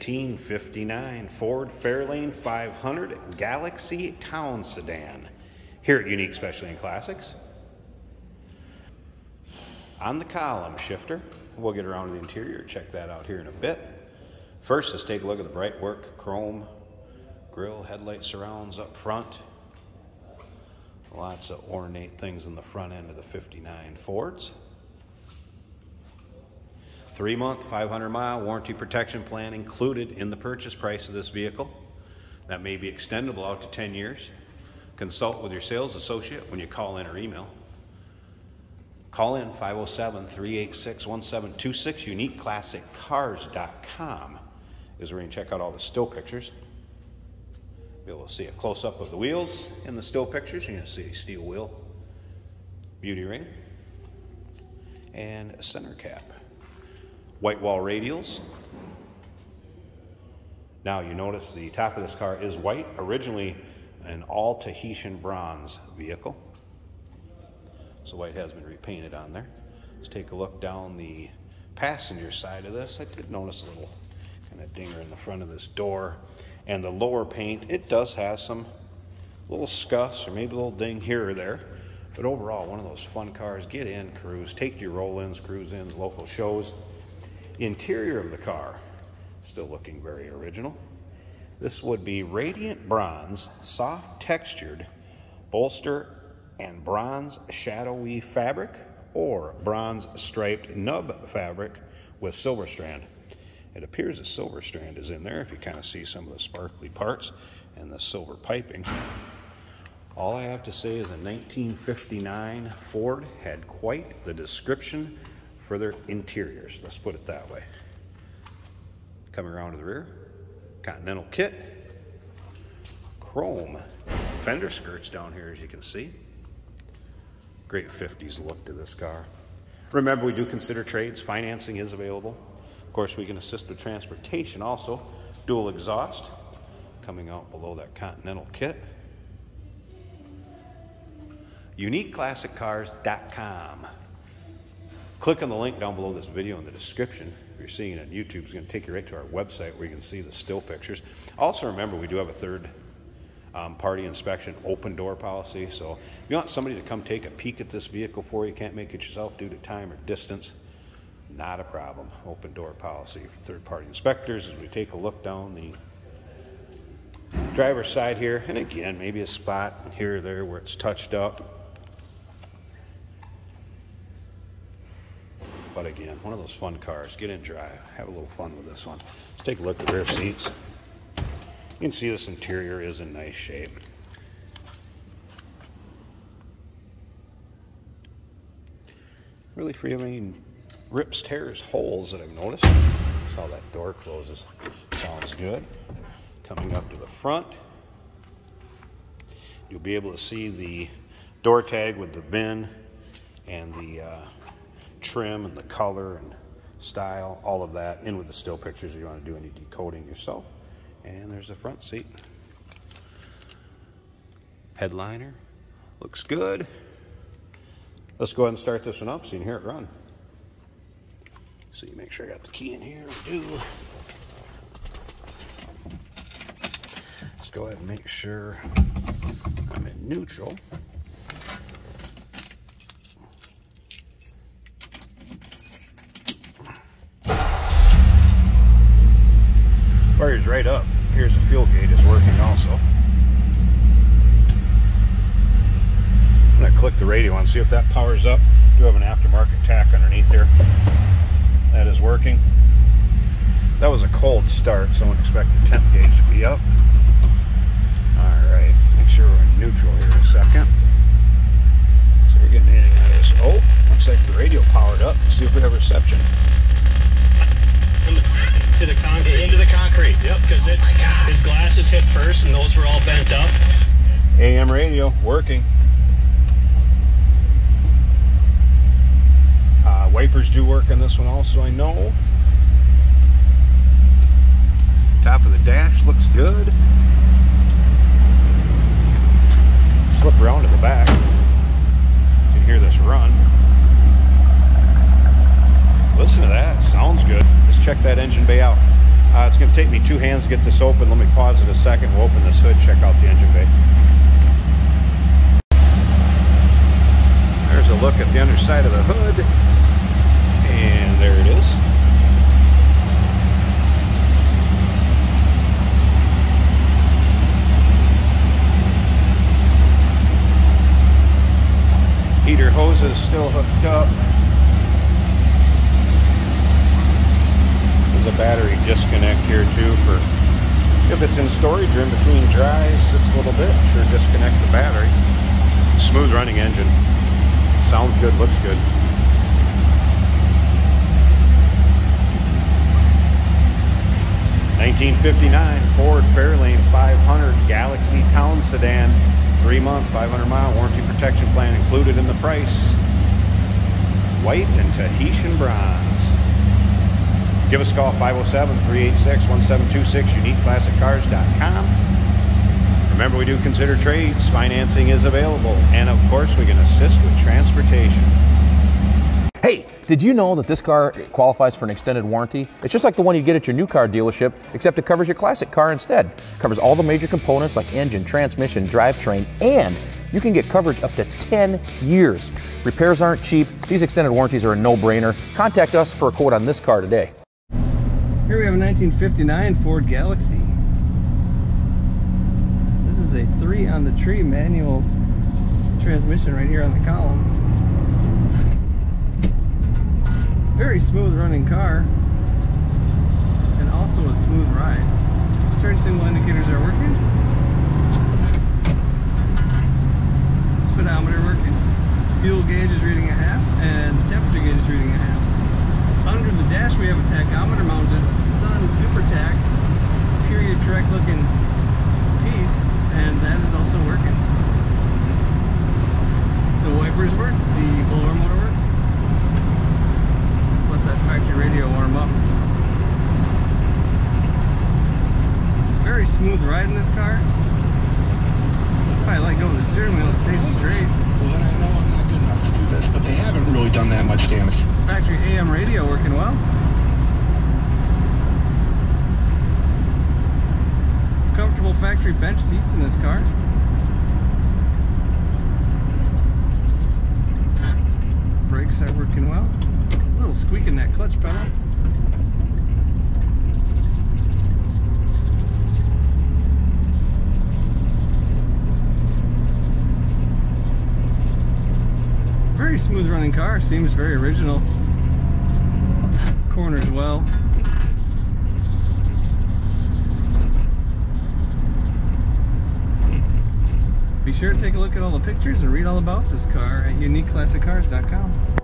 1959 Ford Fairlane 500 Galaxie Town Sedan here at Unique Specialty and Classics. On the column shifter, we'll get around to the interior, check that out here in a bit. First, let's take a look at the bright work chrome grille, headlight surrounds up front. Lots of ornate things in the front end of the 59 Fords. 3-month, 500-mile warranty protection plan included in the purchase price of this vehicle. That may be extendable out to 10 years. Consult with your sales associate when you call in or email. Call in 507-386-1726. UniqueClassicCars.com is where you can check out all the still pictures. Be able to see a close-up of the wheels in the still pictures. You're going to see a steel wheel, beauty ring, and a center cap. White wall radials. Now you notice the top of this car is white, originally an all Tahitian bronze vehicle. So white has been repainted on there. Let's take a look down the passenger side of this. I did notice a little kind of dinger in the front of this door. And the lower paint, it does have some little scuffs or maybe a little ding here or there. But overall, one of those fun cars. Get in, cruise, take your roll-ins, cruise-ins, local shows. Interior of the car, still looking very original. This would be radiant bronze, soft textured bolster and bronze shadowy fabric, or bronze striped nub fabric with silver strand. It appears a silver strand is in there if you kind of see some of the sparkly parts and the silver piping. All I have to say is a 1959 Ford had quite the description for their interiors, let's put it that way. Coming around to the rear, Continental kit, chrome fender skirts down here as you can see. Great 50s look to this car. Remember, we do consider trades. Financing is available. Of course, we can assist with transportation also. Dual exhaust coming out below that Continental kit. UniqueClassicCars.com. Click on the link down below this video in the description. If you're seeing it on YouTube, it's going to take you right to our website where you can see the still pictures. Also remember, we do have a third party inspection open door policy. So if you want somebody to come take a peek at this vehicle for you, can't make it yourself due to time or distance, not a problem. Open door policy for third party inspectors as we take a look down the driver's side here. And again, maybe a spot here or there where it's touched up. But again, one of those fun cars. Get in, drive, have a little fun with this one. Let's take a look at the rear seats. You can see this interior is in nice shape. Really free of any rips, tears, holes that I've noticed. That's how that door closes. Sounds good. Coming up to the front, you'll be able to see the door tag with the VIN and the trim and the color and style, all of that in with the still pictures if you want to do any decoding yourself. And there's the front seat. Headliner looks good. Let's go ahead and start this one up so you can hear it run. See, make sure I got the key in here. We do. Let's go ahead and make sure I'm in neutral. Fire's right up. Here's the fuel gauge is working also. I'm going to click the radio and see if that powers up. I do have an aftermarket tack underneath here. That is working. That was a cold start, so I wouldn't expect the temp gauge to be up. Alright, make sure we're in neutral here a second. So we're getting anything out of this. Oh, looks like the radio powered up. Let's see if we have reception. Into the concrete. Into the concrete, yep, because his glasses hit first and those were all bent up. AM radio working. Wipers do work on this one also, I know. Top of the dash looks good. Slip around to the back. You can hear this run. Listen to that, sounds good. Let's check that engine bay out. It's going to take me 2 hands to get this open. Let me pause it a second. We'll open this hood, check out the engine bay. There's a look at the underside of the hood. And there it is. Heater hoses still hooked up. There's a battery disconnect here too for if it's in storage or in between dries, it's a little bit. Sure, disconnect the battery. Smooth running engine. Sounds good, looks good. $1959 Ford Fairlane 500 Galaxie Town Sedan. 3-month, 500-mile warranty protection plan included in the price. White and Tahitian bronze. Give us a call, 507-386-1726, uniqueclassiccars.com. Remember, we do consider trades. Financing is available. And, of course, we can assist with transportation. Hey, did you know that this car qualifies for an extended warranty? It's just like the one you get at your new car dealership, except it covers your classic car instead. It covers all the major components like engine, transmission, drivetrain, and you can get coverage up to 10 years. Repairs aren't cheap. These extended warranties are a no-brainer. Contact us for a quote on this car today. Here we have a 1959 Ford Galaxie. This is a 3-on-the-tree manual transmission right here on the column. Very smooth running car, and also a smooth ride. Turn signal indicators are working. Speedometer working. Fuel gauge is reading a half, and the temperature gauge is reading a half. Under the dash we have a tachometer mounted Sun Super Tach, period correct looking piece, and that is also working. The wipers work, the blower motor works. Let that factory radio warm up. Very smooth ride in this car. Probably like going the steering wheel stays straight. Well, then I know I'm not good enough to do this, but they haven't really done that much damage. Factory AM radio working well. Comfortable factory bench seats in this car. Brakes are working well. A little squeak in that clutch pedal. Very smooth running car, seems very original. Corners well. Be sure to take a look at all the pictures and read all about this car at uniqueclassiccars.com.